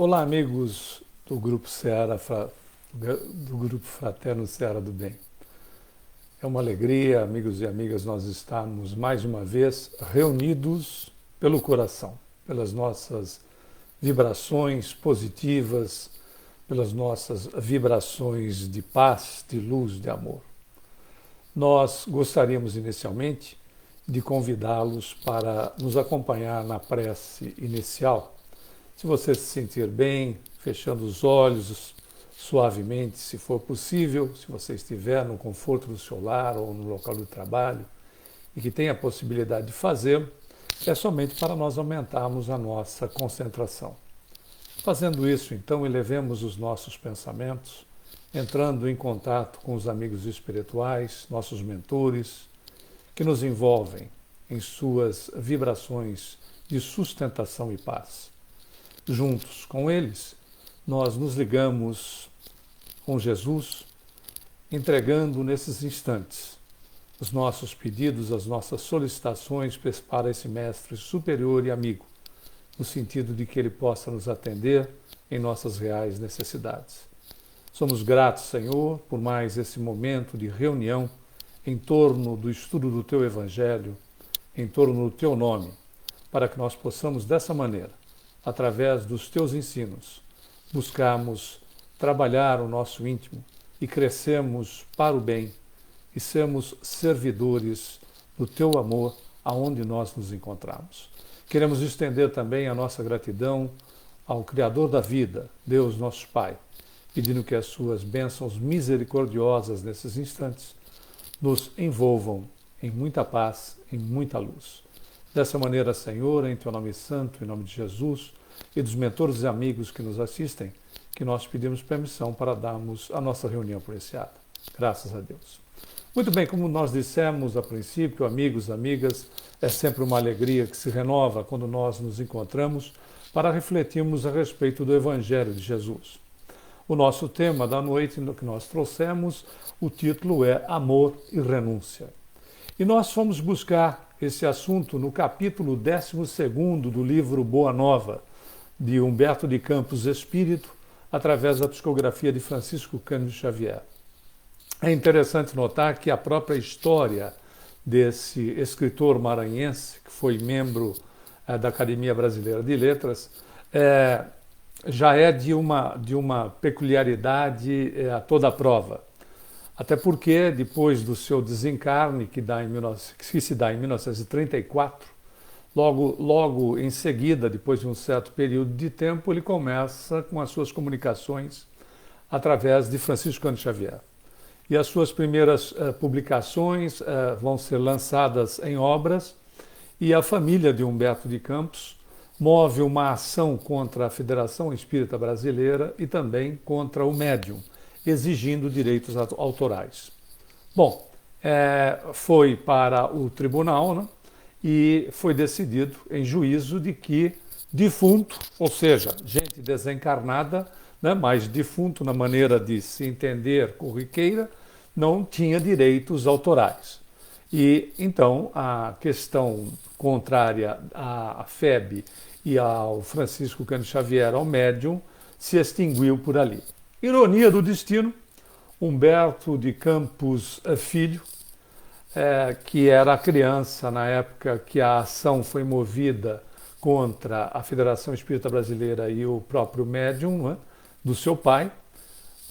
Olá, amigos do Grupo Seara, do Grupo Fraterno Seara do Bem. É uma alegria, amigos e amigas, nós estarmos mais uma vez reunidos pelo coração, pelas nossas vibrações positivas, pelas nossas vibrações de paz, de luz, de amor. Nós gostaríamos inicialmente de convidá-los para nos acompanhar na prece inicial. Se você se sentir bem, fechando os olhos suavemente, se for possível, se você estiver no conforto do seu lar ou no local do trabalho e que tenha a possibilidade de fazê-lo, é somente para nós aumentarmos a nossa concentração. Fazendo isso, então, elevemos os nossos pensamentos, entrando em contato com os amigos espirituais, nossos mentores, que nos envolvem em suas vibrações de sustentação e paz. Juntos com eles, nós nos ligamos com Jesus, entregando nesses instantes os nossos pedidos, as nossas solicitações para esse Mestre superior e amigo, no sentido de que ele possa nos atender em nossas reais necessidades. Somos gratos, Senhor, por mais esse momento de reunião em torno do estudo do Teu Evangelho, em torno do Teu nome, para que nós possamos, dessa maneira, através dos Teus ensinos, buscarmos trabalhar o nosso íntimo e crescermos para o bem e sermos servidores do Teu amor aonde nós nos encontramos. Queremos estender também a nossa gratidão ao Criador da vida, Deus nosso Pai, pedindo que as Suas bênçãos misericordiosas nesses instantes nos envolvam em muita paz, em muita luz. Dessa maneira, Senhor, em Teu nome santo, em nome de Jesus e dos mentores e amigos que nos assistem, que nós pedimos permissão para darmos a nossa reunião por esse ato. Graças a Deus. Muito bem, como nós dissemos a princípio, amigos, amigas, é sempre uma alegria que se renova quando nós nos encontramos para refletirmos a respeito do Evangelho de Jesus. O nosso tema da noite que nós trouxemos, o título é Amor e Renúncia. E nós fomos buscar esse assunto no capítulo 12º do livro Boa Nova, de Humberto de Campos Espírito, através da psicografia de Francisco Cândido Xavier. É interessante notar que a própria história desse escritor maranhense, que foi membro da Academia Brasileira de Letras, já é de uma peculiaridade a toda prova. Até porque, depois do seu desencarne, que se dá em 1934, logo em seguida, depois de um certo período de tempo, ele começa com as suas comunicações através de Francisco Cândido Xavier. E as suas primeiras publicações vão ser lançadas em obras, e a família de Humberto de Campos move uma ação contra a Federação Espírita Brasileira e também contra o médium, exigindo direitos autorais. Bom, foi para o tribunal, né, e foi decidido em juízo de que defunto, ou seja, gente desencarnada, né, mas defunto na maneira de se entender corriqueira, não tinha direitos autorais. E então a questão contrária à FEB e ao Francisco Cândido Xavier, ao médium, se extinguiu por ali. Ironia do destino, Humberto de Campos Filho, que era a criança na época que a ação foi movida contra a Federação Espírita Brasileira e o próprio médium, né, do seu pai,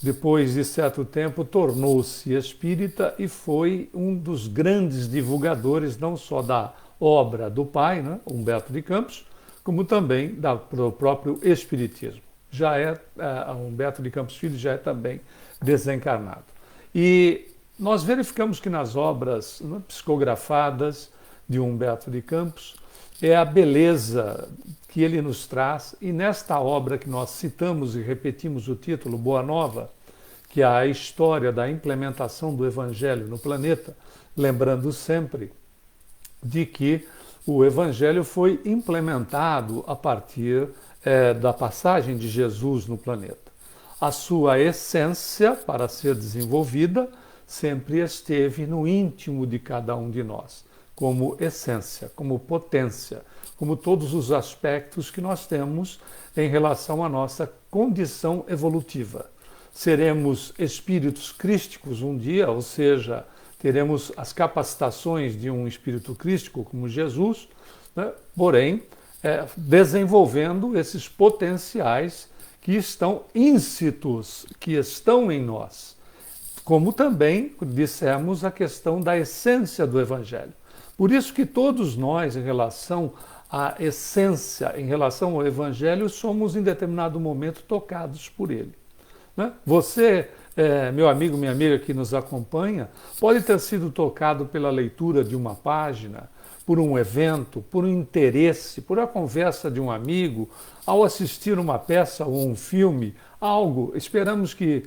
depois de certo tempo tornou-se espírita e foi um dos grandes divulgadores não só da obra do pai, né, Humberto de Campos, como também do próprio espiritismo. Humberto de Campos Filho já é também desencarnado. E nós verificamos que nas obras, né, psicografadas de Humberto de Campos é a beleza que ele nos traz, e nesta obra que nós citamos e repetimos o título, Boa Nova, que é a história da implementação do Evangelho no planeta, lembrando sempre de que o Evangelho foi implementado a partir da passagem de Jesus no planeta. A sua essência, para ser desenvolvida, sempre esteve no íntimo de cada um de nós, como essência, como potência, como todos os aspectos que nós temos em relação à nossa condição evolutiva. Seremos espíritos crísticos um dia, ou seja, teremos as capacitações de um espírito crístico como Jesus, né? Porém, desenvolvendo esses potenciais que estão íncitos, que estão em nós. Como também dissemos a questão da essência do Evangelho. Por isso que todos nós, em relação à essência, em relação ao Evangelho, somos em determinado momento tocados por ele. Né? Você, meu amigo, minha amiga que nos acompanha, pode ter sido tocado pela leitura de uma página, por um evento, por um interesse, por a conversa de um amigo, ao assistir uma peça ou um filme, algo. Esperamos que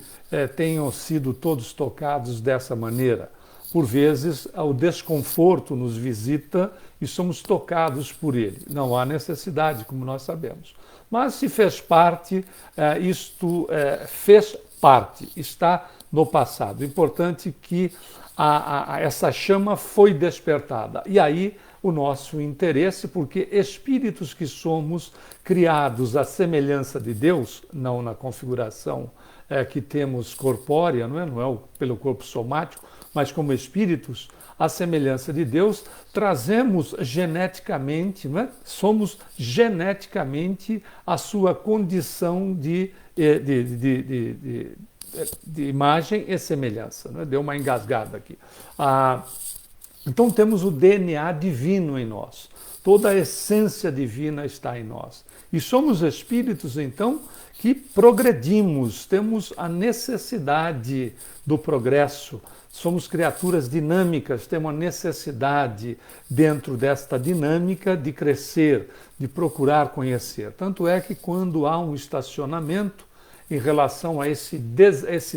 tenham sido todos tocados dessa maneira. Por vezes, o desconforto nos visita e somos tocados por ele. Não há necessidade, como nós sabemos. Mas se fez parte, isto fez parte, está no passado. Importante que essa chama foi despertada. E aí o nosso interesse, porque espíritos que somos criados à semelhança de Deus, não na configuração que temos corpórea, não é pelo corpo somático, mas como espíritos, à semelhança de Deus, trazemos geneticamente, não é? Somos geneticamente a sua condição de imagem e semelhança. Não é? Deu uma engasgada aqui. Então temos o DNA divino em nós. Toda a essência divina está em nós. E somos espíritos, então, que progredimos, temos a necessidade do progresso. Somos criaturas dinâmicas, temos a necessidade, dentro desta dinâmica, de crescer, de procurar conhecer. Tanto é que quando há um estacionamento em relação a esse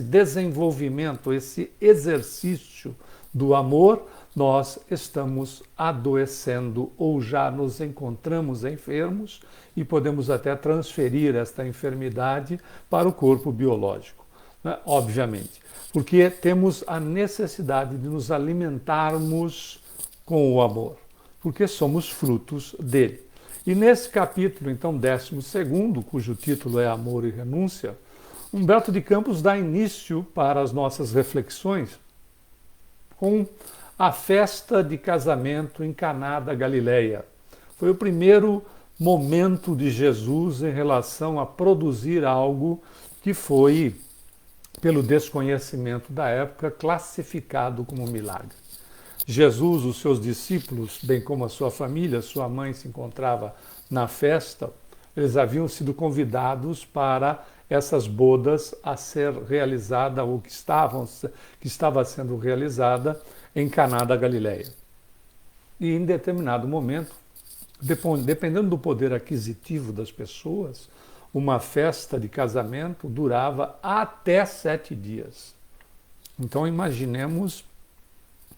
desenvolvimento, esse exercício do amor, nós estamos adoecendo ou já nos encontramos enfermos e podemos até transferir esta enfermidade para o corpo biológico, né? Obviamente, porque temos a necessidade de nos alimentarmos com o amor, porque somos frutos dele. E nesse capítulo, então, 12º, cujo título é Amor e Renúncia, Humberto de Campos dá início para as nossas reflexões com a festa de casamento em Caná da Galileia. Foi o primeiro momento de Jesus em relação a produzir algo que foi, pelo desconhecimento da época, classificado como milagre. Jesus, os seus discípulos, bem como a sua família, sua mãe se encontrava na festa, eles haviam sido convidados para essas bodas a ser realizada, ou que estava sendo realizada em Caná da Galileia. E em determinado momento, dependendo do poder aquisitivo das pessoas, uma festa de casamento durava até 7 dias. Então imaginemos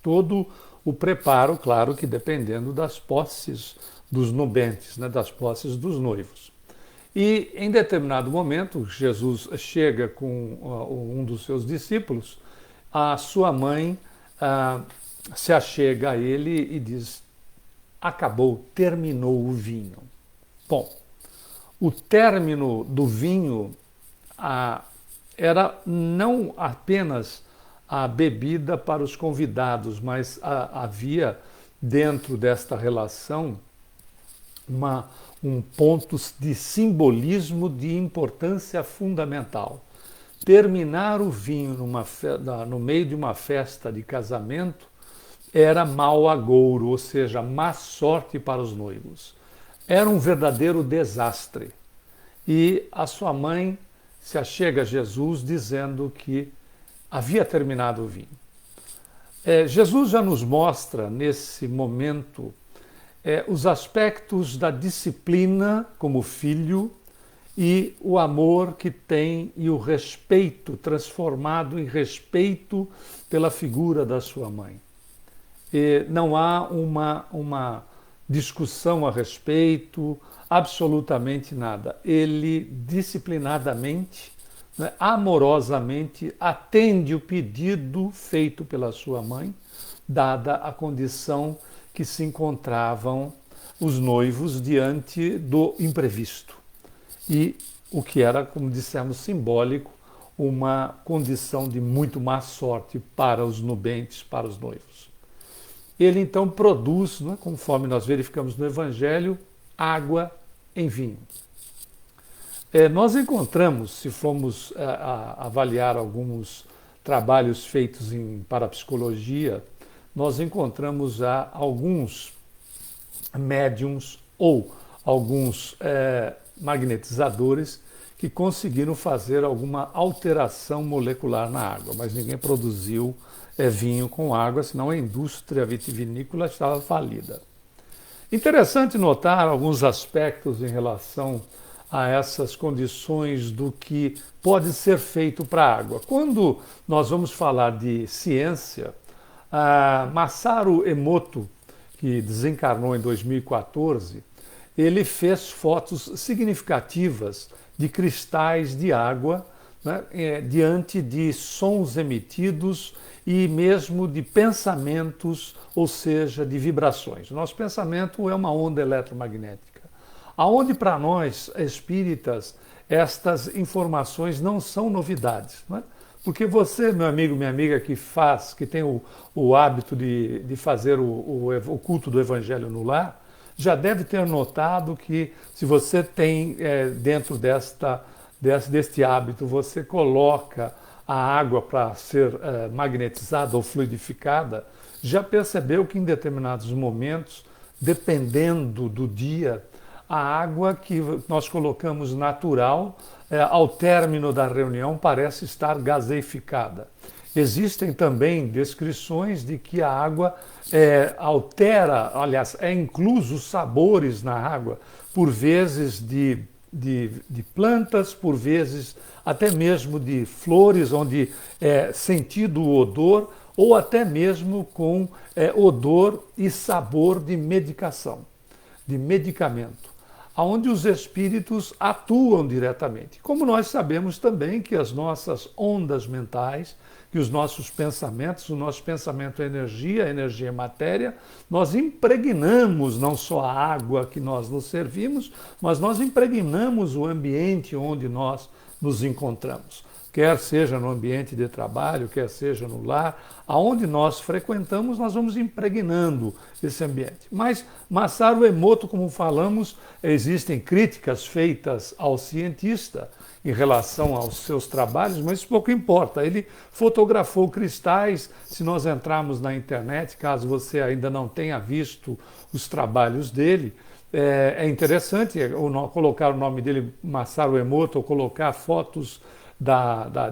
todo o preparo, claro que dependendo das posses dos nubentes, né, das posses dos noivos. E em determinado momento, Jesus chega com um dos seus discípulos, a sua mãe se achega a ele e diz: acabou, terminou o vinho. Bom, o término do vinho era não apenas a bebida para os convidados, mas havia dentro desta relação um ponto de simbolismo de importância fundamental. Terminar o vinho no meio de uma festa de casamento era mau agouro, ou seja, má sorte para os noivos. Era um verdadeiro desastre. E a sua mãe se achega a Jesus dizendo que havia terminado o vinho. Jesus já nos mostra, nesse momento, os aspectos da disciplina como filho e o amor que tem e o respeito transformado em respeito pela figura da sua mãe. E não há uma discussão a respeito, absolutamente nada. Ele disciplinadamente, né, amorosamente, atende o pedido feito pela sua mãe, dada a condição que se encontravam os noivos diante do imprevisto. E o que era, como dissemos, simbólico, uma condição de muito má sorte para os nubentes, para os noivos. Ele então produz, né, conforme nós verificamos no Evangelho, água em vinho. Nós encontramos, se formos avaliar alguns trabalhos feitos em parapsicologia, nós encontramos alguns médiums ou alguns magnetizadores que conseguiram fazer alguma alteração molecular na água, mas ninguém produziu vinho com água, senão a indústria vitivinícola estava falida. Interessante notar alguns aspectos em relação a essas condições do que pode ser feito para a água. Quando nós vamos falar de ciência, Masaru Emoto, que desencarnou em 2014, ele fez fotos significativas de cristais de água, né, diante de sons emitidos e mesmo de pensamentos, ou seja, de vibrações. O nosso pensamento é uma onda eletromagnética, aonde para nós, espíritas, estas informações não são novidades, né? Porque você, meu amigo, minha amiga, que tem o hábito de fazer o culto do Evangelho no lar, já deve ter notado que se você tem dentro deste hábito, você coloca a água para ser magnetizada ou fluidificada, já percebeu que em determinados momentos, dependendo do dia, a água que nós colocamos natural, ao término da reunião, parece estar gaseificada. Existem também descrições de que a água altera, aliás, incluso os sabores na água, por vezes de plantas, por vezes até mesmo de flores, onde é sentido o odor, ou até mesmo com odor e sabor de medicação, de medicamento, onde os espíritos atuam diretamente. Como nós sabemos também que as nossas ondas mentais, que os nossos pensamentos, o nosso pensamento é energia, a energia é matéria, nós impregnamos não só a água que nós nos servimos, mas nós impregnamos o ambiente onde nós nos encontramos. Quer seja no ambiente de trabalho, quer seja no lar, aonde nós frequentamos, nós vamos impregnando esse ambiente. Mas Masaru Emoto, como falamos, existem críticas feitas ao cientista em relação aos seus trabalhos, mas isso pouco importa. Ele fotografou cristais. Se nós entrarmos na internet, caso você ainda não tenha visto os trabalhos dele, é interessante colocar o nome dele, Masaru Emoto, ou colocar fotos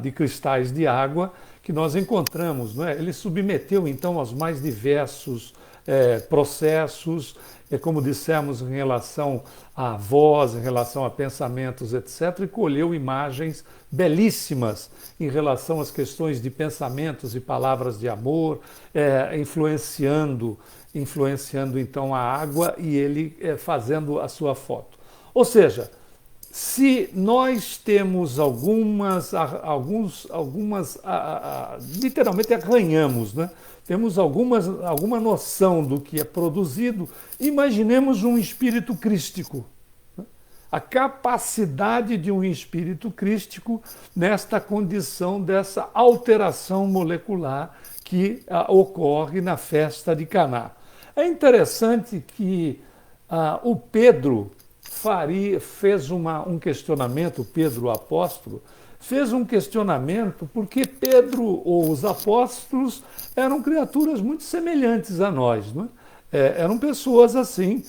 de cristais de água que nós encontramos, não é? Ele submeteu então aos mais diversos processos, como dissemos, em relação à voz, em relação a pensamentos, etc., e colheu imagens belíssimas em relação às questões de pensamentos e palavras de amor, influenciando então a água e ele fazendo a sua foto. Ou seja, se nós temos literalmente arranhamos, né? Temos alguma noção do que é produzido, imaginemos um espírito crístico. Né? A capacidade de um espírito crístico nesta condição dessa alteração molecular que ocorre na festa de Caná. É interessante que o Pedro fez um questionamento, Pedro o apóstolo, fez um questionamento porque Pedro ou os apóstolos eram criaturas muito semelhantes a nós, não é? Eram pessoas assim,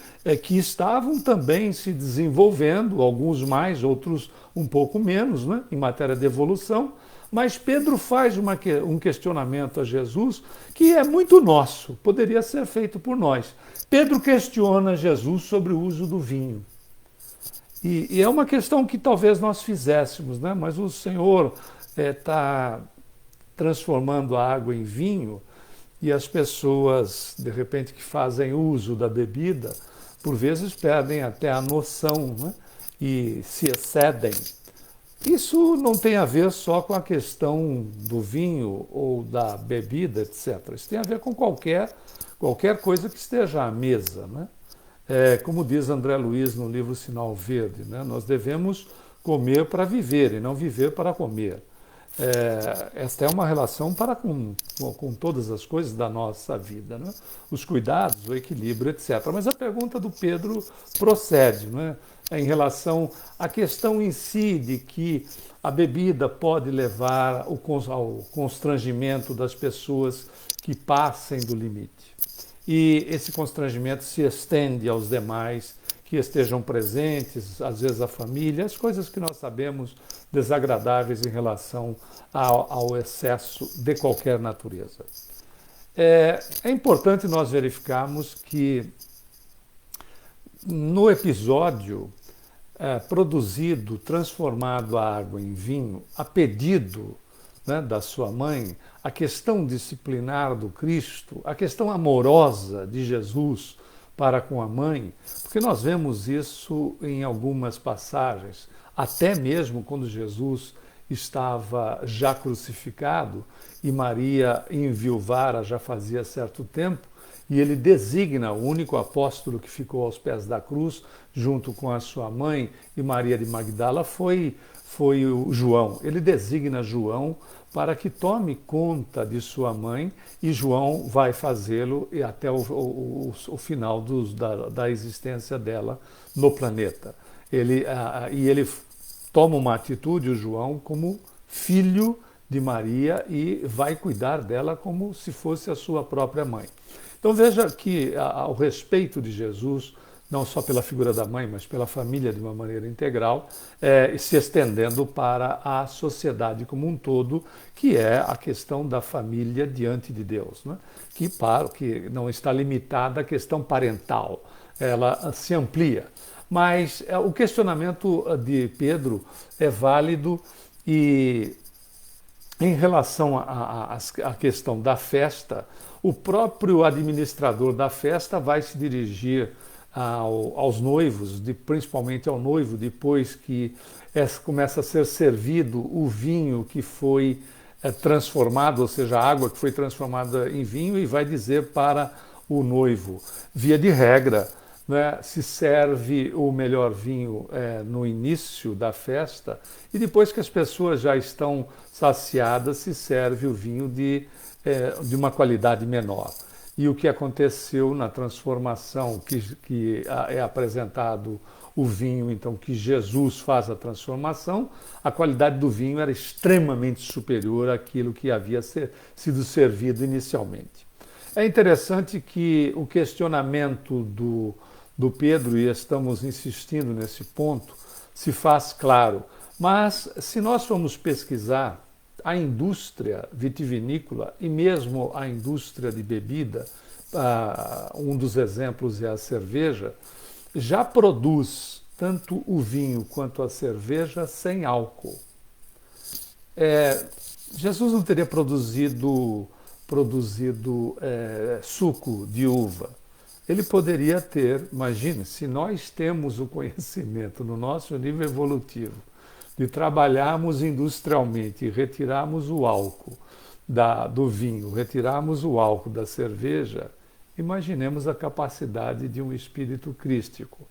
que estavam também se desenvolvendo, alguns mais, outros um pouco menos, né, em matéria de evolução, mas Pedro faz um questionamento a Jesus que é muito nosso, poderia ser feito por nós. Pedro questiona Jesus sobre o uso do vinho. E é uma questão que talvez nós fizéssemos, né? Mas o Senhor está transformando a água em vinho e as pessoas, de repente, que fazem uso da bebida, por vezes perdem até a noção, né? E se excedem. Isso não tem a ver só com a questão do vinho ou da bebida, etc. Isso tem a ver com qualquer coisa que esteja à mesa, né? Como diz André Luiz no livro Sinal Verde, né? Nós devemos comer para viver e não viver para comer. Esta é uma relação com todas as coisas da nossa vida, né? Os cuidados, o equilíbrio, etc. Mas a pergunta do Pedro procede, né? Em relação à questão em si de que a bebida pode levar ao constrangimento das pessoas que passem do limite. E esse constrangimento se estende aos demais que estejam presentes, às vezes a família, as coisas que nós sabemos desagradáveis em relação ao excesso de qualquer natureza. É importante nós verificarmos que no episódio produzido, transformado a água em vinho, a pedido, né, da sua mãe, a questão disciplinar do Cristo, a questão amorosa de Jesus para com a mãe, porque nós vemos isso em algumas passagens, até mesmo quando Jesus estava já crucificado e Maria enviuvara já fazia certo tempo, e ele designa o único apóstolo que ficou aos pés da cruz, junto com a sua mãe e Maria de Magdala, foi o João. Ele designa João para que tome conta de sua mãe, e João vai fazê-lo até o final da existência dela no planeta. Ele toma uma atitude, o João, como filho de Maria, e vai cuidar dela como se fosse a sua própria mãe. Então veja que ao respeito de Jesus, não só pela figura da mãe, mas pela família de uma maneira integral, se estendendo para a sociedade como um todo, que é a questão da família diante de Deus, né? Que não está limitada à questão parental, ela se amplia. Mas o questionamento de Pedro é válido, e em relação à questão da festa, o próprio administrador da festa vai se dirigir aos noivos, principalmente ao noivo, depois que começa a ser servido o vinho que foi transformado, ou seja, a água que foi transformada em vinho, e vai dizer para o noivo, via de regra, né, se serve o melhor vinho no início da festa, e depois que as pessoas já estão saciadas, se serve o vinho de uma qualidade menor. E o que aconteceu na transformação, que é apresentado o vinho, então, que Jesus faz a transformação, a qualidade do vinho era extremamente superior àquilo que havia sido servido inicialmente. É interessante que o questionamento do Pedro, e estamos insistindo nesse ponto, se faz claro. Mas se nós formos pesquisar, a indústria vitivinícola e mesmo a indústria de bebida, um dos exemplos é a cerveja, já produz tanto o vinho quanto a cerveja sem álcool. Jesus não teria produzido suco de uva. Ele poderia ter, imagine, se nós temos o conhecimento no nosso nível evolutivo de trabalharmos industrialmente e retirarmos o álcool do vinho, retirarmos o álcool da cerveja, imaginemos a capacidade de um espírito crístico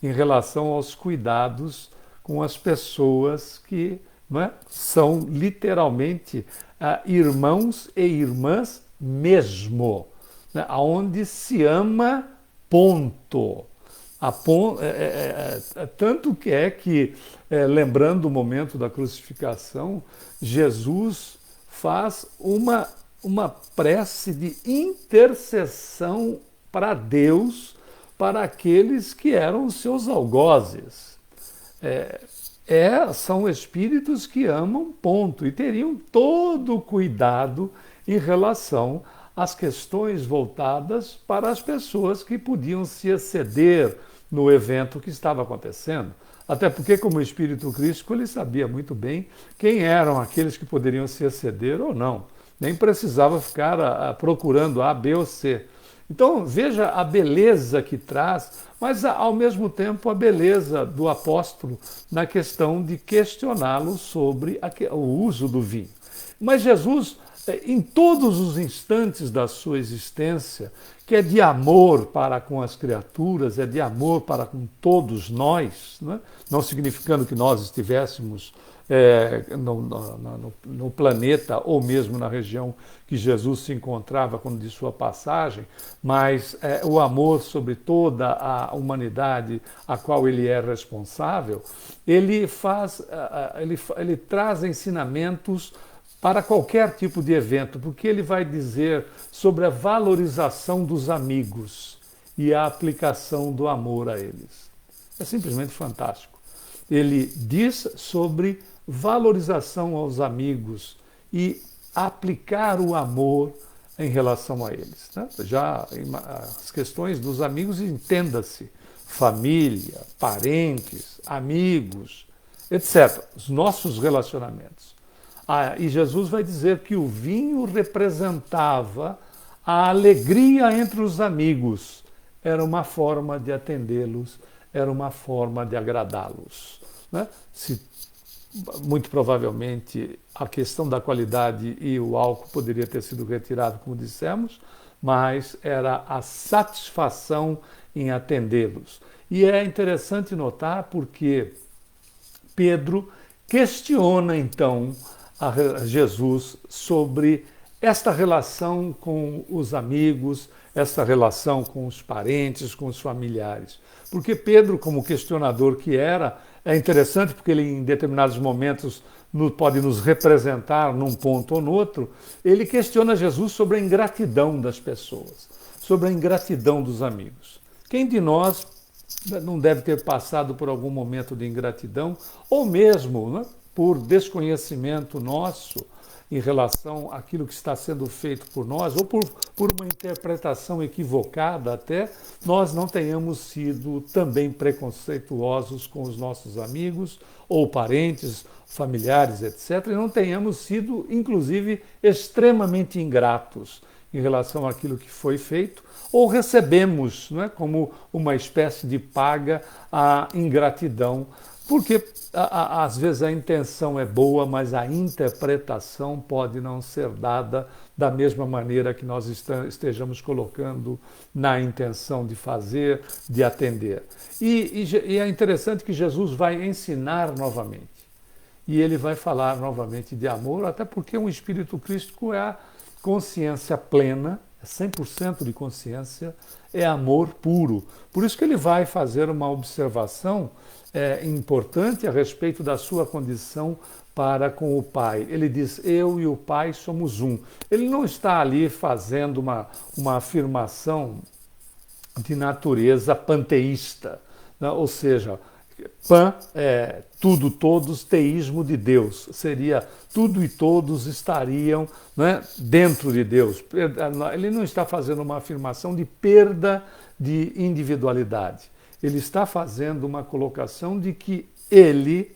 em relação aos cuidados com as pessoas que, não é, são literalmente irmãos e irmãs mesmo, né, onde se ama, ponto. Tanto que, lembrando o momento da crucificação, Jesus faz uma prece de intercessão para Deus, para aqueles que eram os seus algozes. São espíritos que amam, ponto, e teriam todo o cuidado em relação às questões voltadas para as pessoas que podiam se exceder no evento que estava acontecendo. Até porque, como espírito crístico, ele sabia muito bem quem eram aqueles que poderiam se exceder ou não. Nem precisava ficar procurando A, B ou C. Então, veja a beleza que traz, mas ao mesmo tempo a beleza do apóstolo na questão de questioná-lo sobre o uso do vinho. Mas Jesus em todos os instantes da sua existência, que é de amor para com as criaturas, é de amor para com todos nós, né? Não significando que nós estivéssemos no planeta ou mesmo na região que Jesus se encontrava quando de sua passagem, mas o amor sobre toda a humanidade a qual ele é responsável, ele traz ensinamentos para qualquer tipo de evento, porque ele vai dizer sobre a valorização dos amigos e a aplicação do amor a eles. É simplesmente fantástico. Ele diz sobre valorização aos amigos e aplicar o amor em relação a eles, né? Já as questões dos amigos, entenda-se, família, parentes, amigos, etc. Os nossos relacionamentos. E Jesus vai dizer que o vinho representava a alegria entre os amigos. Era uma forma de atendê-los, era uma forma de agradá-los, né? Muito provavelmente a questão da qualidade e o álcool poderia ter sido retirado, como dissemos, mas era a satisfação em atendê-los. E é interessante notar porque Pedro questiona então a Jesus sobre esta relação com os amigos, esta relação com os parentes, com os familiares. Porque Pedro, como questionador que era, é interessante porque ele em determinados momentos pode nos representar num ponto ou no outro, ele questiona Jesus sobre a ingratidão das pessoas, sobre a ingratidão dos amigos. Quem de nós não deve ter passado por algum momento de ingratidão, ou mesmo, né, por desconhecimento nosso em relação àquilo que está sendo feito por nós, ou por uma interpretação equivocada até, nós não tenhamos sido também preconceituosos com os nossos amigos, ou parentes, familiares, etc., e não tenhamos sido, inclusive, extremamente ingratos em relação àquilo que foi feito, ou recebemos, né, como uma espécie de paga a ingratidão, porque às vezes a intenção é boa, mas a interpretação pode não ser dada da mesma maneira que nós estejamos colocando na intenção de fazer, de atender. E é interessante que Jesus vai ensinar novamente. E ele vai falar novamente de amor, até porque um espírito crístico é a consciência plena, é 100% de consciência, é amor puro. Por isso que ele vai fazer uma observação importante a respeito da sua condição para com o Pai. Ele diz, eu e o Pai somos um. Ele não está ali fazendo uma afirmação de natureza panteísta, né? Ou seja, pan é tudo, todos, teísmo de Deus. Seria tudo e todos estariam, né, dentro de Deus. Ele não está fazendo uma afirmação de perda de individualidade. Ele está fazendo uma colocação de que ele,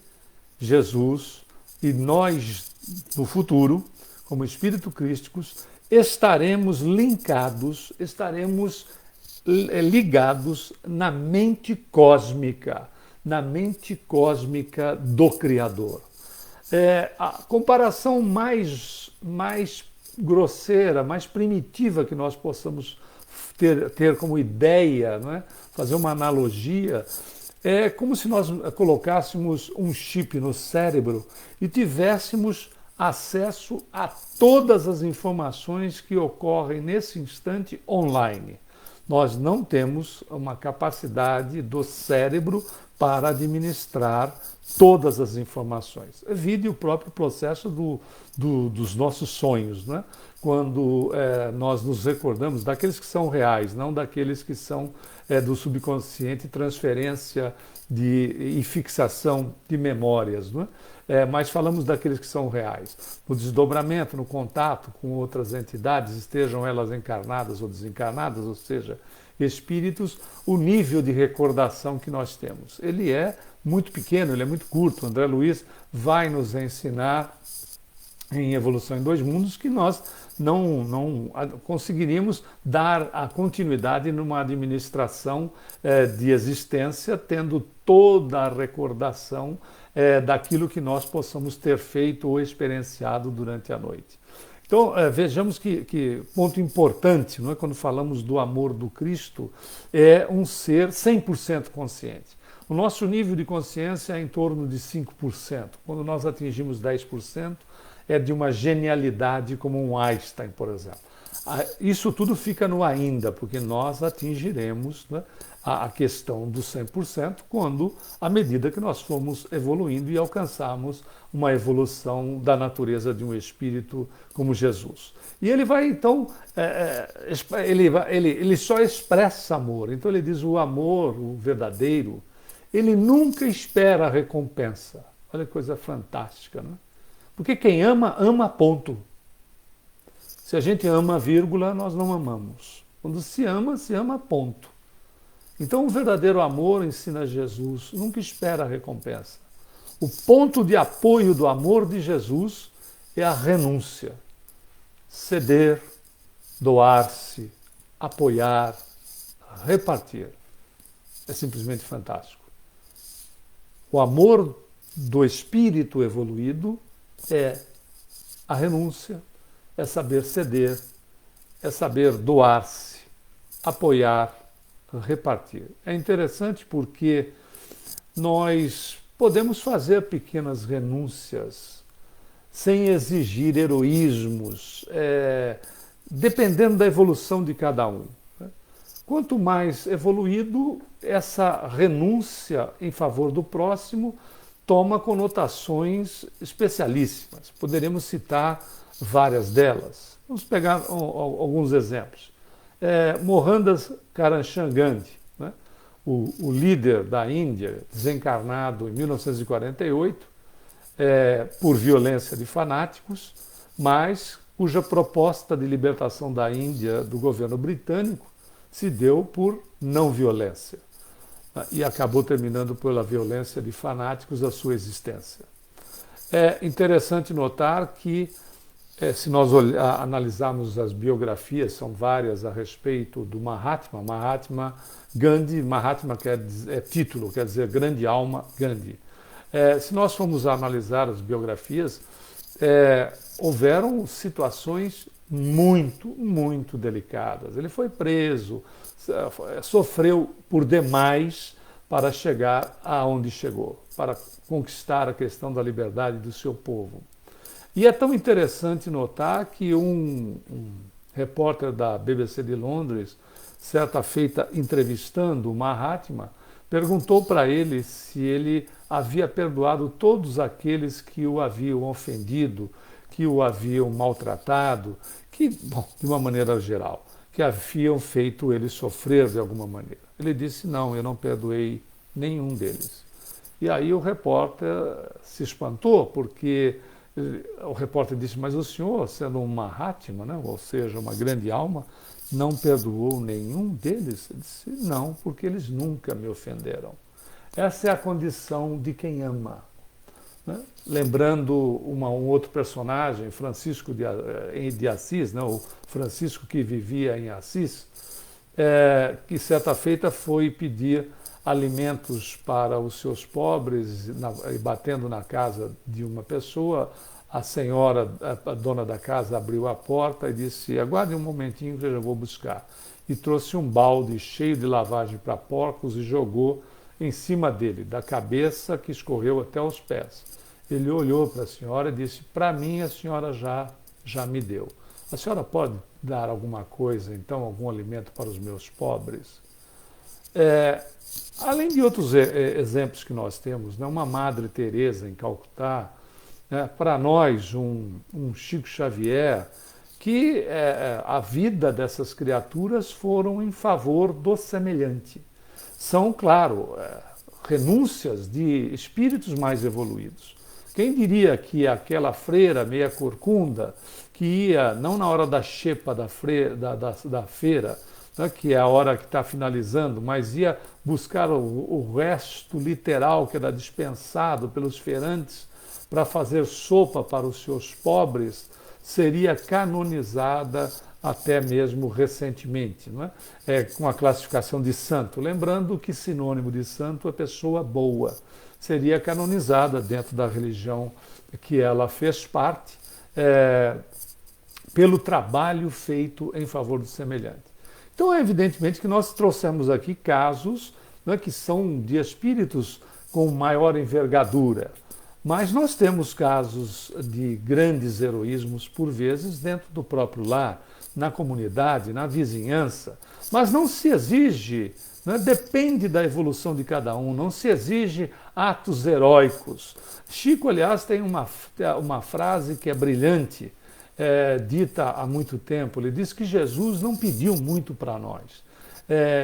Jesus, e nós, no futuro, como espírito crísticos, estaremos linkados, estaremos ligados na mente cósmica do Criador. A comparação mais grosseira, mais primitiva que nós possamos ter como ideia, não é? Fazer uma analogia, é como se nós colocássemos um chip no cérebro e tivéssemos acesso a todas as informações que ocorrem nesse instante online. Nós não temos uma capacidade do cérebro para administrar todas as informações. Vide o próprio processo dos nossos sonhos, né? Quando nós nos recordamos daqueles que são reais, não daqueles que são do subconsciente, transferência e fixação de memórias, né? Mas falamos daqueles que são reais. No desdobramento, no contato com outras entidades, estejam elas encarnadas ou desencarnadas, ou seja, espíritos, o nível de recordação que nós temos. Ele é muito pequeno, ele é muito curto. André Luiz vai nos ensinar em Evolução em Dois Mundos que nós não conseguiríamos dar a continuidade numa administração de existência, tendo toda a recordação daquilo que nós possamos ter feito ou experienciado durante a noite. Então, vejamos que ponto importante, não é? Quando falamos do amor do Cristo, é um ser 100% consciente. O nosso nível de consciência é em torno de 5%. Quando nós atingimos 10%, é de uma genialidade como um Einstein, por exemplo. Isso tudo fica no ainda, porque nós atingiremos, né, a questão do 100% à medida que nós formos evoluindo e alcançarmos uma evolução da natureza de um espírito como Jesus. E ele vai então, ele só expressa amor. Então ele diz: o amor, o verdadeiro, ele nunca espera a recompensa. Olha que coisa fantástica, né? Porque quem ama, ama ponto. Se a gente ama vírgula, nós não amamos. Quando se ama ponto. Então o verdadeiro amor, ensina Jesus, nunca espera a recompensa. O ponto de apoio do amor de Jesus é a renúncia. Ceder, doar-se, apoiar, repartir. É simplesmente fantástico. O amor do espírito evoluído é a renúncia, é saber ceder, é saber doar-se, apoiar, repartir. É interessante porque nós podemos fazer pequenas renúncias sem exigir heroísmos, dependendo da evolução de cada um. Quanto mais evoluído, essa renúncia em favor do próximo toma conotações especialíssimas. Poderemos citar várias delas. Vamos pegar alguns exemplos. Mohandas Karamchand Gandhi, né? o líder da Índia, desencarnado em 1948, por violência de fanáticos, mas cuja proposta de libertação da Índia do governo britânico se deu por não violência e acabou terminando pela violência de fanáticos a sua existência. É interessante notar que, se nós analisarmos as biografias, são várias a respeito do Mahatma Gandhi. Mahatma é título, quer dizer grande alma Gandhi. Se nós formos analisar as biografias, houveram situações muito, muito delicadas. Ele foi preso, sofreu por demais para chegar aonde chegou, para conquistar a questão da liberdade do seu povo. E é tão interessante notar que um repórter da BBC de Londres, certa feita entrevistando o Mahatma, perguntou para ele se ele havia perdoado todos aqueles que o haviam ofendido, que o haviam maltratado, de uma maneira geral, que haviam feito ele sofrer de alguma maneira. Ele disse: não, eu não perdoei nenhum deles. E aí o repórter se espantou, porque o repórter disse: mas o senhor, sendo um Mahatma, né, ou seja, uma grande alma, não perdoou nenhum deles? Ele disse: não, porque eles nunca me ofenderam. Essa é a condição de quem ama. Né? Lembrando um outro personagem, Francisco de Assis, né? O Francisco que vivia em Assis, que certa feita foi pedir alimentos para os seus pobres, batendo na casa de uma pessoa. A senhora, a dona da casa, abriu a porta e disse: aguarde um momentinho que eu já vou buscar. E trouxe um balde cheio de lavagem para porcos e jogou em cima dele, da cabeça que escorreu até os pés. Ele olhou para a senhora e disse: para mim a senhora já me deu. A senhora pode dar alguma coisa, então, algum alimento para os meus pobres? Além de outros exemplos que nós temos, né, uma Madre Teresa em Calcutá, para nós um Chico Xavier, que a vida dessas criaturas foram em favor do semelhante. São, claro, renúncias de espíritos mais evoluídos. Quem diria que aquela freira meia corcunda, que ia, não na hora da xepa da feira, né, que é a hora que está finalizando, mas ia buscar o resto literal que era dispensado pelos feirantes para fazer sopa para os seus pobres, seria canonizada até mesmo recentemente, não é? Com a classificação de santo. Lembrando que sinônimo de santo é pessoa boa. Seria canonizada dentro da religião que ela fez parte, pelo trabalho feito em favor do semelhante. Então, é evidentemente que nós trouxemos aqui casos, né, que são de espíritos com maior envergadura, mas nós temos casos de grandes heroísmos, por vezes, dentro do próprio lar, na comunidade, na vizinhança, mas não se exige, né, depende da evolução de cada um, não se exige atos heróicos. Chico, aliás, tem uma frase que é brilhante, dita há muito tempo. Ele diz que Jesus não pediu muito para nós.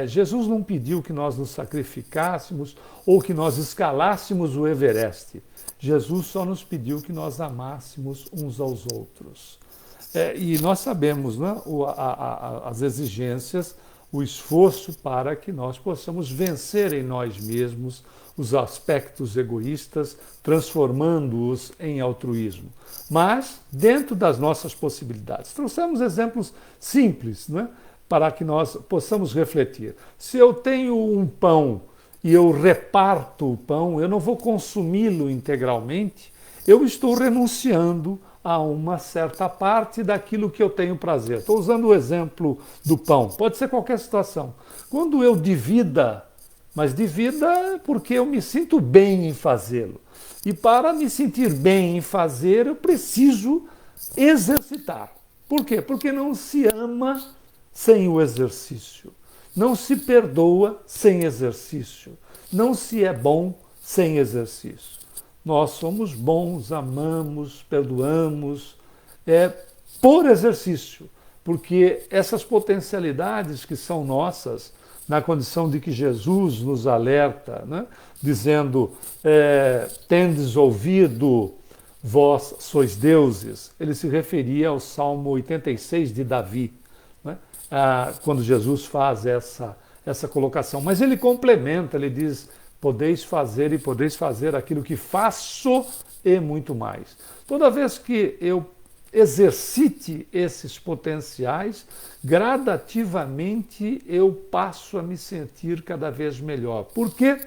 Jesus não pediu que nós nos sacrificássemos ou que nós escalássemos o Everest. Jesus só nos pediu que nós amássemos uns aos outros. E nós sabemos, né, as exigências, o esforço para que nós possamos vencer em nós mesmos os aspectos egoístas, transformando-os em altruísmo. Mas dentro das nossas possibilidades. Trouxemos exemplos simples, né, para que nós possamos refletir. Se eu tenho um pão e eu reparto o pão, eu não vou consumi-lo integralmente, eu estou renunciando a uma certa parte daquilo que eu tenho prazer. Estou usando o exemplo do pão, pode ser qualquer situação. Quando eu divida, mas divida porque eu me sinto bem em fazê-lo. E para me sentir bem em fazer, eu preciso exercitar. Por quê? Porque não se ama sem o exercício. Não se perdoa sem exercício. Não se é bom sem exercício. Nós somos bons, amamos, perdoamos, por exercício, porque essas potencialidades que são nossas, na condição de que Jesus nos alerta, né, dizendo, tendes ouvido, vós sois deuses, ele se referia ao Salmo 86 de Davi, né, quando Jesus faz essa colocação. Mas ele complementa, ele diz, podeis fazer aquilo que faço e muito mais. Toda vez que eu exercite esses potenciais, gradativamente eu passo a me sentir cada vez melhor. Por quê?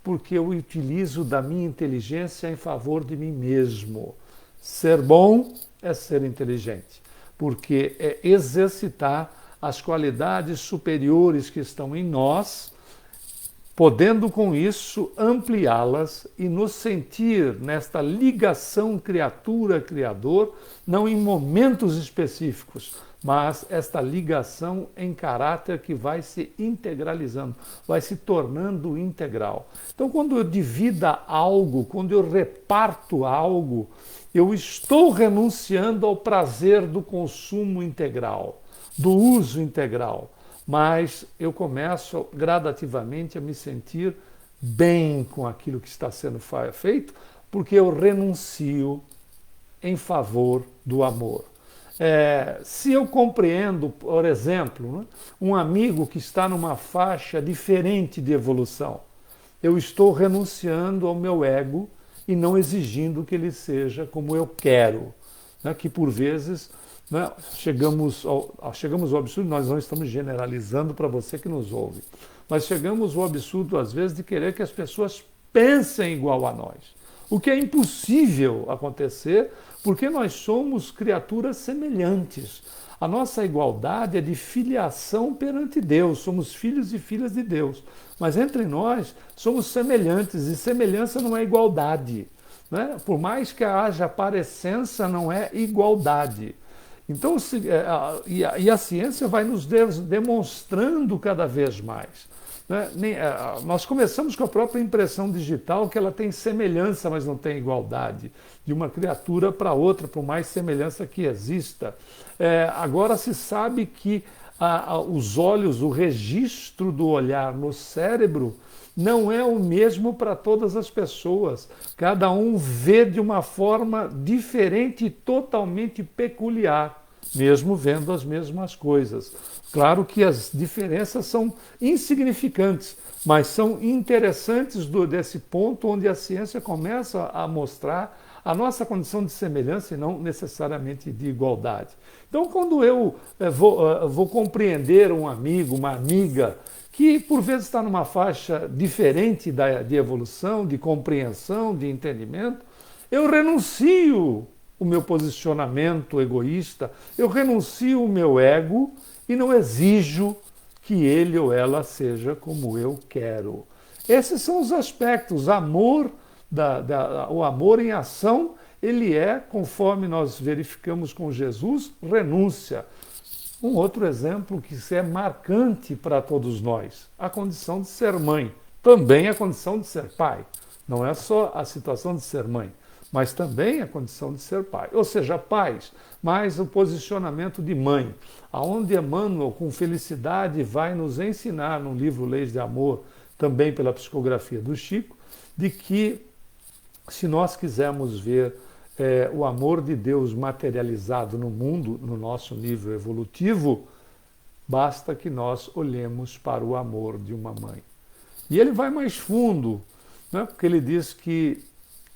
Porque eu utilizo da minha inteligência em favor de mim mesmo. Ser bom é ser inteligente, porque é exercitar as qualidades superiores que estão em nós, podendo com isso ampliá-las e nos sentir nesta ligação criatura-criador, não em momentos específicos, mas esta ligação em caráter que vai se integralizando, vai se tornando integral. Então, quando eu divido algo, quando eu reparto algo, eu estou renunciando ao prazer do consumo integral, do uso integral. Mas eu começo gradativamente a me sentir bem com aquilo que está sendo feito, porque eu renuncio em favor do amor. Se eu compreendo, por exemplo, né, um amigo que está numa faixa diferente de evolução, eu estou renunciando ao meu ego e não exigindo que ele seja como eu quero, né, que por vezes... Né? Chegamos ao absurdo, nós não estamos generalizando para você que nos ouve, mas chegamos ao absurdo, às vezes, de querer que as pessoas pensem igual a nós. O que é impossível acontecer, porque nós somos criaturas semelhantes. A nossa igualdade é de filiação perante Deus, somos filhos e filhas de Deus. Mas entre nós somos semelhantes, e semelhança não é igualdade. Né? Por mais que haja parecença, não é igualdade. Então, a ciência vai nos demonstrando cada vez mais. Né? Nós começamos com a própria impressão digital, que ela tem semelhança, mas não tem igualdade, de uma criatura para outra, por mais semelhança que exista. Agora se sabe que os olhos, o registro do olhar no cérebro, não é o mesmo para todas as pessoas. Cada um vê de uma forma diferente e totalmente peculiar, mesmo vendo as mesmas coisas. Claro que as diferenças são insignificantes, mas são interessantes desse ponto onde a ciência começa a mostrar a nossa condição de semelhança e não necessariamente de igualdade. Então, quando eu vou compreender um amigo, uma amiga, que por vezes está numa faixa diferente de evolução, de compreensão, de entendimento, eu renuncio o meu posicionamento egoísta, eu renuncio o meu ego e não exijo que ele ou ela seja como eu quero. Esses são os aspectos. O amor em ação, ele é, conforme nós verificamos com Jesus, renúncia. Um outro exemplo que é marcante para todos nós, a condição de ser mãe, também a condição de ser pai. Não é só a situação de ser mãe, mas também a condição de ser pai. Ou seja, pais, mas o posicionamento de mãe, aonde Emmanuel, com felicidade, vai nos ensinar no livro Leis de Amor, também pela psicografia do Chico, de que se nós quisermos ver o amor de Deus materializado no mundo, no nosso nível evolutivo, basta que nós olhemos para o amor de uma mãe. E ele vai mais fundo, né? Porque ele diz que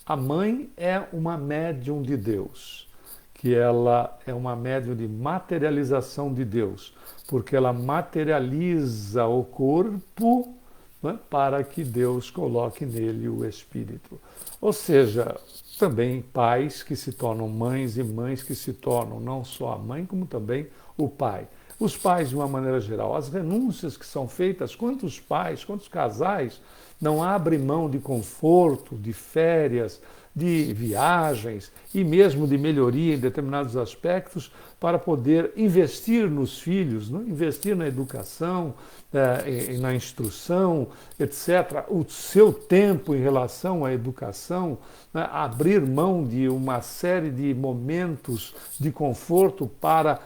a mãe é uma médium de Deus, que ela é uma médium de materialização de Deus, porque ela materializa o corpo, né, para que Deus coloque nele o espírito. Ou seja, também pais que se tornam mães e mães que se tornam não só a mãe, como também o pai. Os pais, de uma maneira geral, as renúncias que são feitas, quantos pais, quantos casais não abrem mão de conforto, de férias, de viagens e mesmo de melhoria em determinados aspectos para poder investir nos filhos, né? Investir na educação, na instrução, etc. O seu tempo em relação à educação, né? Abrir mão de uma série de momentos de conforto para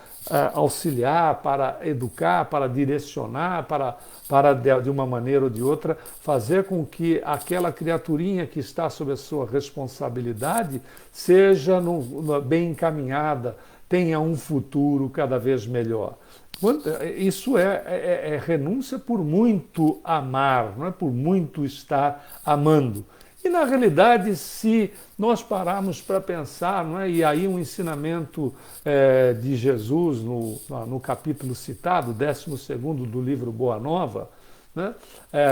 auxiliar, para educar, para direcionar, para de uma maneira ou de outra, fazer com que aquela criaturinha que está sob a sua responsabilidade seja bem encaminhada, tenha um futuro cada vez melhor. Isso é renúncia por muito amar, não é por muito estar amando. E, na realidade, se nós pararmos para pensar, não é? E aí um ensinamento de Jesus no capítulo citado, 12º do livro Boa Nova, né?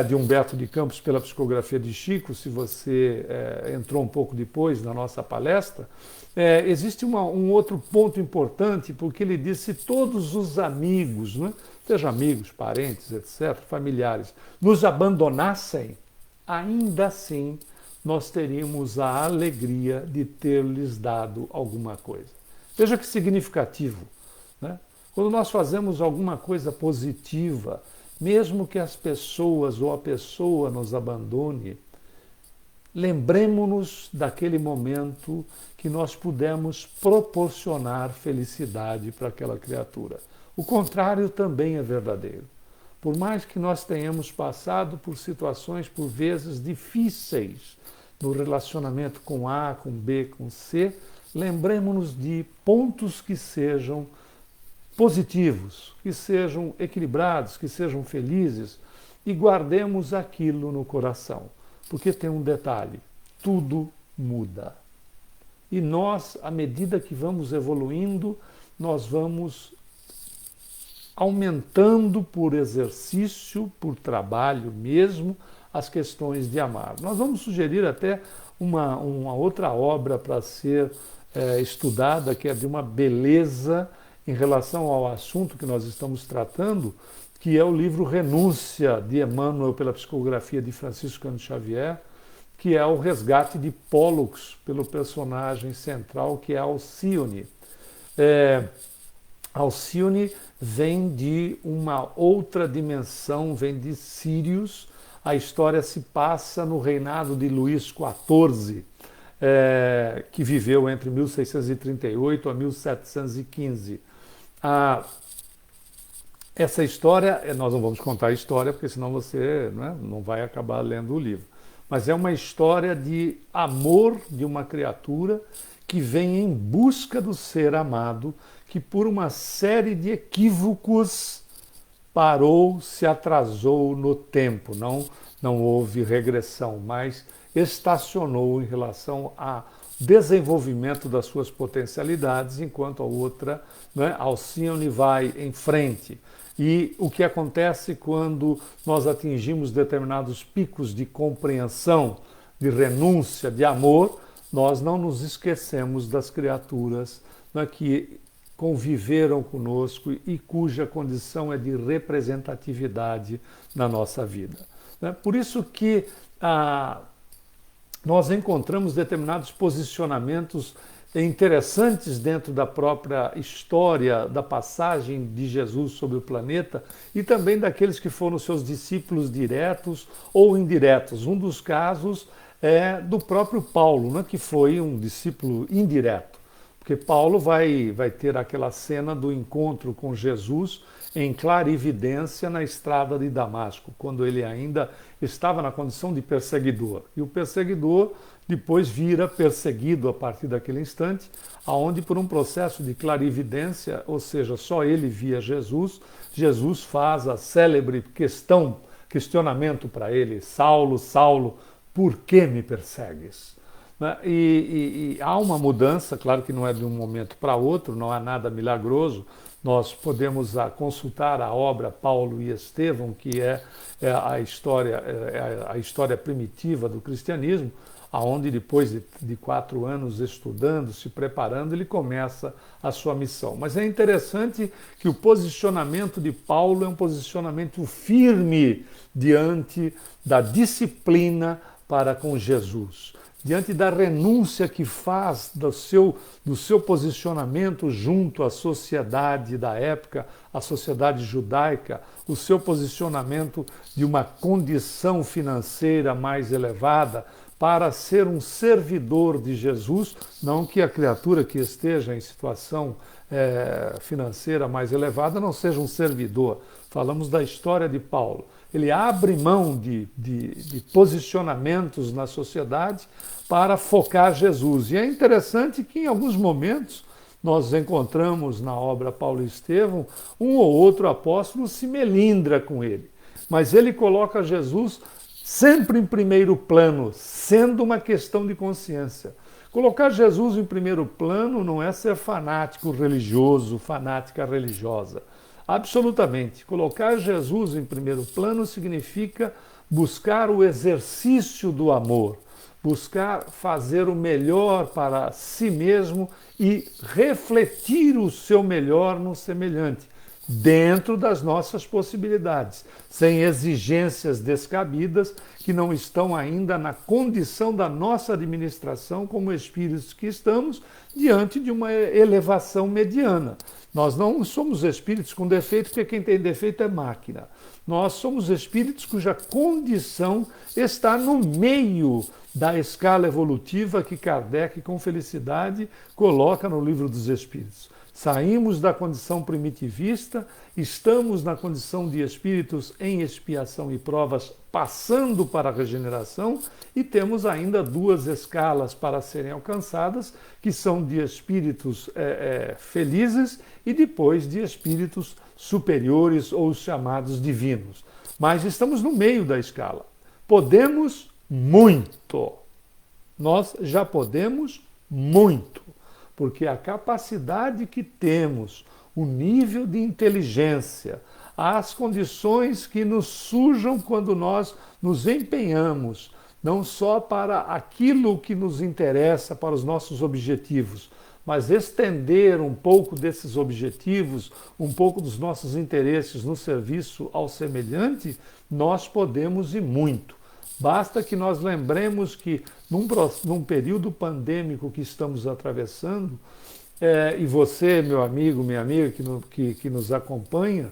De Humberto de Campos pela psicografia de Chico, se você entrou um pouco depois na nossa palestra, existe um outro ponto importante, porque ele diz: se todos os amigos, né? Seja amigos, parentes, etc., familiares, nos abandonassem, ainda assim nós teríamos a alegria de ter-lhes dado alguma coisa. Veja que significativo, né? Quando nós fazemos alguma coisa positiva, mesmo que as pessoas ou a pessoa nos abandone, lembremos-nos daquele momento que nós pudemos proporcionar felicidade para aquela criatura. O contrário também é verdadeiro. Por mais que nós tenhamos passado por situações, por vezes, difíceis, no relacionamento com A, com B, com C, lembremos-nos de pontos que sejam positivos, que sejam equilibrados, que sejam felizes, e guardemos aquilo no coração. Porque tem um detalhe: tudo muda. E nós, à medida que vamos evoluindo, nós vamos aumentando por exercício, por trabalho mesmo, as questões de amar. Nós vamos sugerir até uma outra obra para ser estudada, que é de uma beleza em relação ao assunto que nós estamos tratando, que é o livro Renúncia, de Emmanuel, pela psicografia de Francisco Cândido Xavier, que é o resgate de Pólux pelo personagem central, que é Alcione. Alcione vem de uma outra dimensão, vem de Sírios. A história se passa no reinado de Luís XIV, que viveu entre 1638 a 1715. Essa história, nós não vamos contar a história, porque senão você, né, não vai acabar lendo o livro. Mas é uma história de amor de uma criatura que vem em busca do ser amado, que por uma série de equívocos parou, se atrasou no tempo, não houve regressão, mas estacionou em relação ao desenvolvimento das suas potencialidades, enquanto a outra, né, Alcione, vai em frente. E o que acontece quando nós atingimos determinados picos de compreensão, de renúncia, de amor, nós não nos esquecemos das criaturas, né, que conviveram conosco e cuja condição é de representatividade na nossa vida. Né? Por isso que nós encontramos determinados posicionamentos interessantes dentro da própria história da passagem de Jesus sobre o planeta e também daqueles que foram seus discípulos diretos ou indiretos. Um dos casos é do próprio Paulo, né, que foi um discípulo indireto, porque Paulo vai ter aquela cena do encontro com Jesus em clarividência na estrada de Damasco, quando ele ainda estava na condição de perseguidor. E o perseguidor depois vira perseguido a partir daquele instante, aonde por um processo de clarividência, ou seja, só ele via Jesus, Jesus faz a célebre questionamento para ele: Saulo, Saulo, por que me persegues? E há uma mudança, claro que não é de um momento para outro, não há nada milagroso. Nós podemos consultar a obra Paulo e Estevão, que é a história primitiva do cristianismo, aonde depois de 4 anos estudando, se preparando, ele começa a sua missão. Mas é interessante que o posicionamento de Paulo é um posicionamento firme diante da disciplina para com Jesus, diante da renúncia que faz do seu posicionamento junto à sociedade da época, à sociedade judaica, o seu posicionamento de uma condição financeira mais elevada, para ser um servidor de Jesus, não que a criatura que esteja em situação financeira mais elevada não seja um servidor. Falamos da história de Paulo. Ele abre mão de posicionamentos na sociedade para focar Jesus. E é interessante que em alguns momentos nós encontramos na obra Paulo e Estevão um ou outro apóstolo se melindra com ele. Mas ele coloca Jesus sempre em primeiro plano, sendo uma questão de consciência. Colocar Jesus em primeiro plano não é ser fanático religioso, fanática religiosa. Absolutamente. Colocar Jesus em primeiro plano significa buscar o exercício do amor, buscar fazer o melhor para si mesmo e refletir o seu melhor no semelhante, dentro das nossas possibilidades, sem exigências descabidas que não estão ainda na condição da nossa administração como espíritos que estamos diante de uma elevação mediana. Nós não somos espíritos com defeito, porque quem tem defeito é máquina. Nós somos espíritos cuja condição está no meio da escala evolutiva que Kardec, com felicidade, coloca no Livro dos Espíritos. Saímos da condição primitivista, estamos na condição de espíritos em expiação e provas, passando para a regeneração, e temos ainda 2 escalas para serem alcançadas, que são de espíritos felizes e depois de espíritos superiores ou os chamados divinos. Mas estamos no meio da escala. Podemos muito. Nós já podemos muito. Porque a capacidade que temos, o nível de inteligência, as condições que nos surjam quando nós nos empenhamos, não só para aquilo que nos interessa, para os nossos objetivos, mas estender um pouco desses objetivos, um pouco dos nossos interesses no serviço ao semelhante, nós podemos e muito. Basta que nós lembremos que num período pandêmico que estamos atravessando, e você, meu amigo, minha amiga que nos acompanha,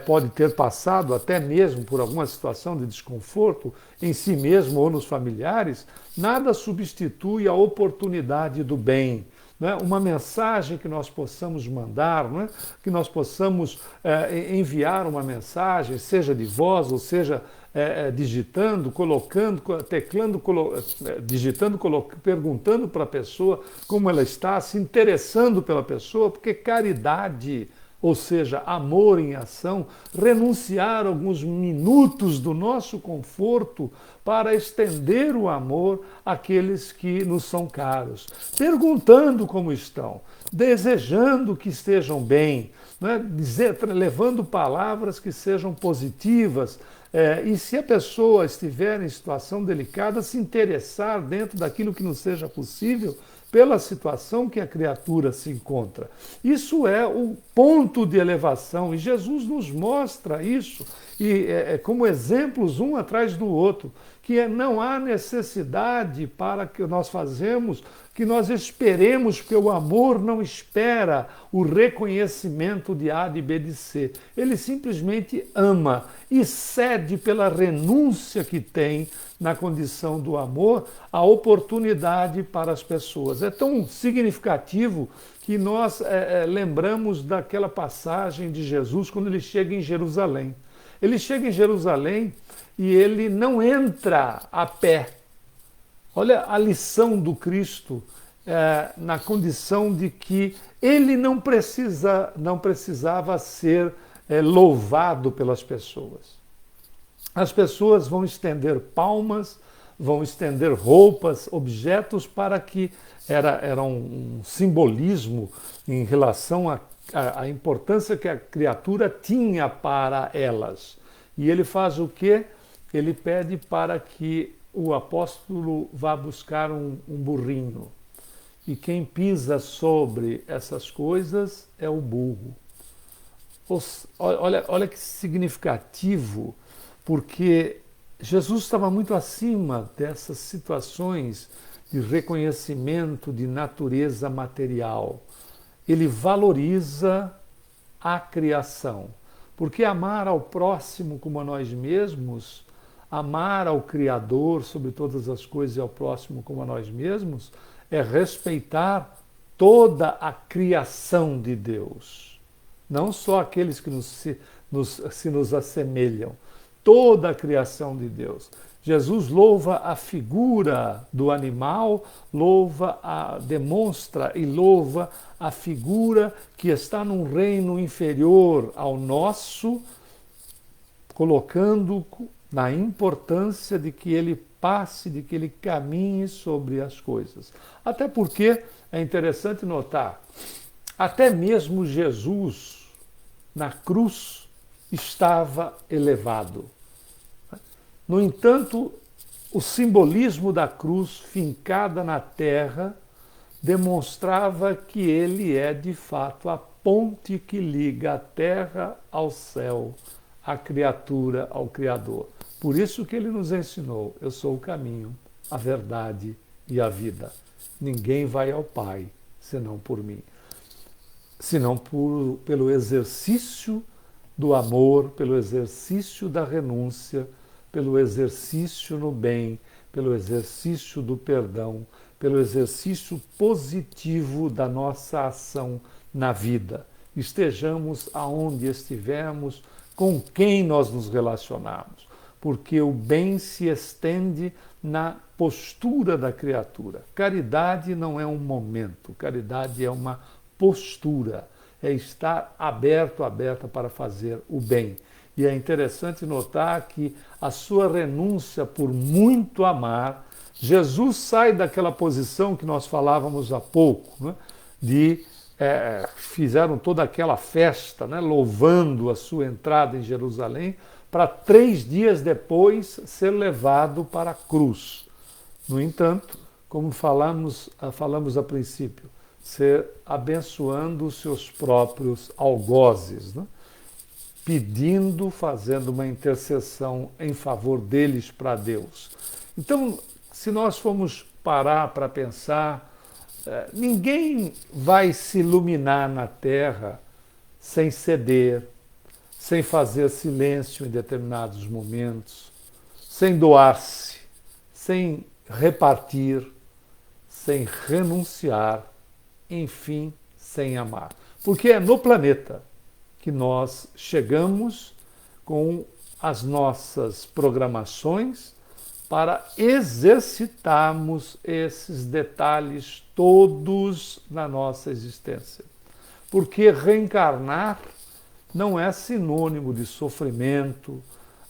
pode ter passado até mesmo por alguma situação de desconforto em si mesmo ou nos familiares, nada substitui a oportunidade do bem. Né? Uma mensagem que nós possamos mandar, né? Que nós possamos enviar uma mensagem, seja de voz ou seja digitando, colocando, teclando, digitando, perguntando para a pessoa como ela está, se interessando pela pessoa, porque caridade, ou seja, amor em ação, renunciar alguns minutos do nosso conforto para estender o amor àqueles que nos são caros, perguntando como estão, desejando que estejam bem, né? Levando palavras que sejam positivas, E se a pessoa estiver em situação delicada, se interessar dentro daquilo que não seja possível pela situação que a criatura se encontra. Isso é o ponto de elevação e Jesus nos mostra isso e como exemplos um atrás do outro, que não há necessidade para que nós fazemos, que nós esperemos, porque o amor não espera o reconhecimento de A, de B, de C. Ele simplesmente ama e cede pela renúncia que tem na condição do amor a oportunidade para as pessoas. É tão significativo que nós lembramos daquela passagem de Jesus quando ele chega em Jerusalém. Ele chega em Jerusalém e ele não entra a pé. Olha a lição do Cristo na condição de que ele não precisava ser louvado pelas pessoas. As pessoas vão estender palmas, vão estender roupas, objetos para que era um simbolismo em relação à importância que a criatura tinha para elas. E ele faz o quê? Ele pede para que o apóstolo vá buscar um burrinho. E quem pisa sobre essas coisas é o burro. Olha que significativo, porque Jesus estava muito acima dessas situações de reconhecimento de natureza material. Ele valoriza a criação, porque amar ao próximo como a nós mesmos, amar ao Criador sobre todas as coisas e ao próximo como a nós mesmos, é respeitar toda a criação de Deus. Não só aqueles que se nos assemelham, toda a criação de Deus. Jesus louva a figura do animal, demonstra e louva a figura que está num reino inferior ao nosso, colocando na importância de que ele passe, de que ele caminhe sobre as coisas. Até porque é interessante notar, até mesmo Jesus na cruz estava elevado. No entanto, o simbolismo da cruz fincada na terra demonstrava que ele é de fato a ponte que liga a terra ao céu, a criatura ao Criador. Por isso que ele nos ensinou: eu sou o caminho, a verdade e a vida. Ninguém vai ao Pai senão por mim. Senão pelo exercício do amor, pelo exercício da renúncia, pelo exercício no bem, pelo exercício do perdão, pelo exercício positivo da nossa ação na vida. Estejamos aonde estivermos, com quem nós nos relacionarmos, porque o bem se estende na postura da criatura. Caridade não é um momento, caridade é uma postura, é estar aberta para fazer o bem. E é interessante notar que a sua renúncia por muito amar, Jesus sai daquela posição que nós falávamos há pouco, né, fizeram toda aquela festa, né, louvando a sua entrada em Jerusalém, para 3 dias depois ser levado para a cruz. No entanto, como falamos a princípio, ser abençoando os seus próprios algozes, né? Pedindo, fazendo uma intercessão em favor deles para Deus. Então, se nós formos parar para pensar, ninguém vai se iluminar na terra sem ceder, sem fazer silêncio em determinados momentos, sem doar-se, sem repartir, sem renunciar, enfim, sem amar. Porque é no planeta que nós chegamos com as nossas programações para exercitarmos esses detalhes todos na nossa existência. Porque reencarnar não é sinônimo de sofrimento,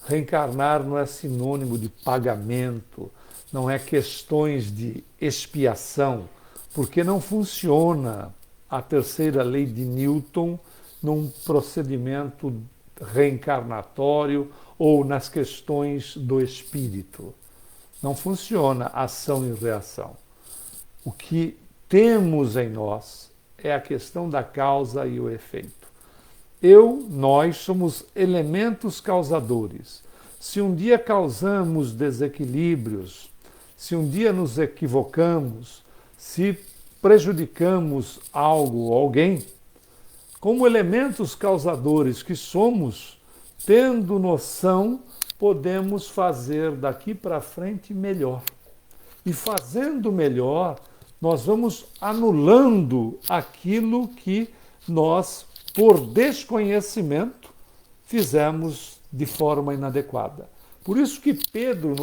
reencarnar não é sinônimo de pagamento, não é questões de expiação, porque não funciona a terceira lei de Newton num procedimento reencarnatório ou nas questões do espírito. Não funciona ação e reação. O que temos em nós é a questão da causa e o efeito. Nós somos elementos causadores. Se um dia causamos desequilíbrios, se um dia nos equivocamos, se prejudicamos algo ou alguém, como elementos causadores que somos, tendo noção, podemos fazer daqui para frente melhor. E fazendo melhor, nós vamos anulando aquilo que nós, por desconhecimento, fizemos de forma inadequada. Por isso que Pedro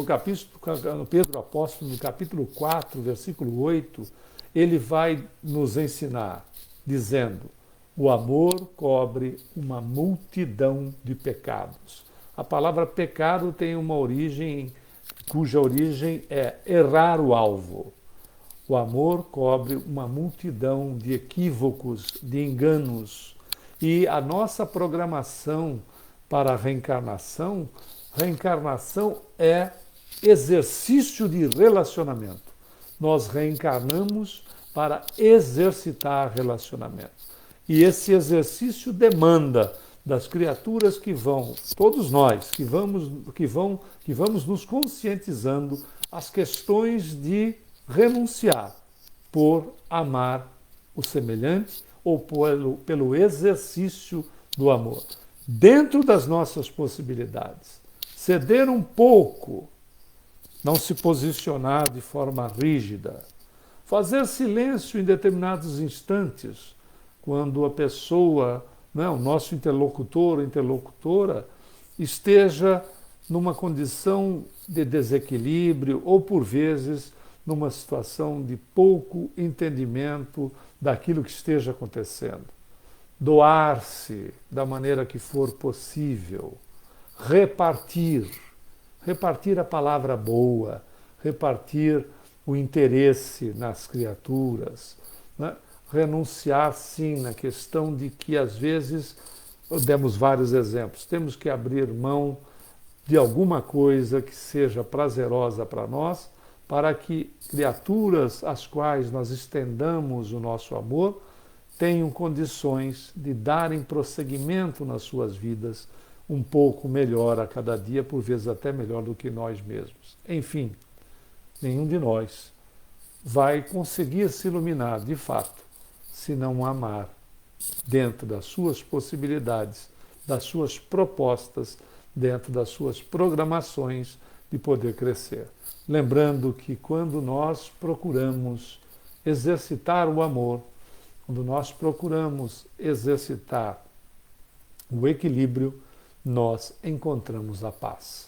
apóstolo, no capítulo 4, versículo 8, ele vai nos ensinar, dizendo: o amor cobre uma multidão de pecados. A palavra pecado tem uma origem, cuja origem é errar o alvo. O amor cobre uma multidão de equívocos, de enganos. E a nossa programação para a reencarnação é exercício de relacionamento. Nós reencarnamos para exercitar relacionamento. E esse exercício demanda das criaturas que vão, todos nós, que vamos nos conscientizando as questões de renunciar por amar o semelhante ou pelo exercício do amor. Dentro das nossas possibilidades, ceder um pouco, não se posicionar de forma rígida, fazer silêncio em determinados instantes, quando a pessoa, o nosso interlocutor ou interlocutora, esteja numa condição de desequilíbrio ou, por vezes, numa situação de pouco entendimento daquilo que esteja acontecendo. Doar-se da maneira que for possível, repartir a palavra boa, repartir o interesse nas criaturas, né? Renunciar, sim, na questão de que, às vezes, demos vários exemplos, temos que abrir mão de alguma coisa que seja prazerosa para nós, para que criaturas às quais nós estendamos o nosso amor tenham condições de darem prosseguimento nas suas vidas um pouco melhor a cada dia, por vezes até melhor do que nós mesmos. Enfim, nenhum de nós vai conseguir se iluminar de fato se não amar dentro das suas possibilidades, das suas propostas, dentro das suas programações de poder crescer. Lembrando que quando nós procuramos exercitar o amor, quando nós procuramos exercitar o equilíbrio, nós encontramos a paz.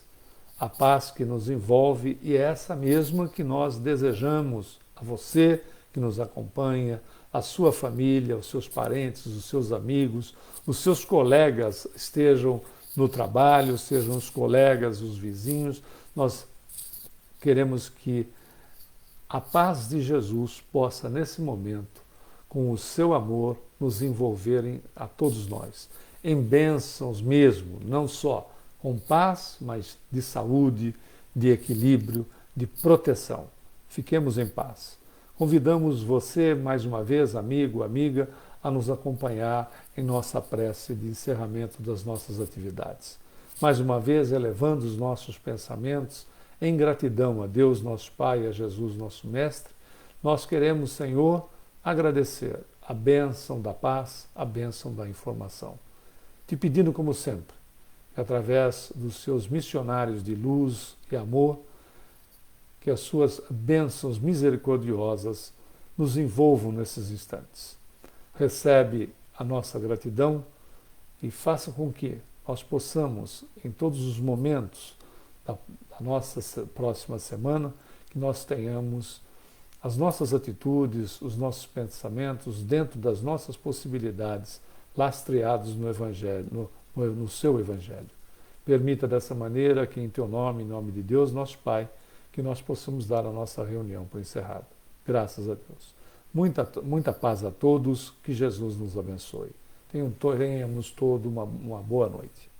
A paz que nos envolve e é essa mesma que nós desejamos a você que nos acompanha, a sua família, os seus parentes, os seus amigos, os seus colegas, estejam no trabalho, sejam os colegas, os vizinhos. Nós queremos que a paz de Jesus possa, nesse momento, com o seu amor, nos envolverem a todos nós, em bênçãos mesmo, não só com paz, mas de saúde, de equilíbrio, de proteção. Fiquemos em paz. Convidamos você, mais uma vez, amigo, amiga, a nos acompanhar em nossa prece de encerramento das nossas atividades. Mais uma vez, elevando os nossos pensamentos em gratidão a Deus, nosso Pai, a Jesus, nosso Mestre, nós queremos, Senhor, agradecer a bênção da paz, a bênção da informação. Te pedindo, como sempre, que através dos seus missionários de luz e amor, que as suas bênçãos misericordiosas nos envolvam nesses instantes. Recebe a nossa gratidão e faça com que nós possamos, em todos os momentos da nossa próxima semana, que nós tenhamos as nossas atitudes, os nossos pensamentos dentro das nossas possibilidades, lastreados no Evangelho, no seu Evangelho. Permita dessa maneira que, em teu nome, em nome de Deus, nosso Pai, que nós possamos dar a nossa reunião por encerrada. Graças a Deus. Muita paz a todos, que Jesus nos abençoe. Tenhamos todos uma boa noite.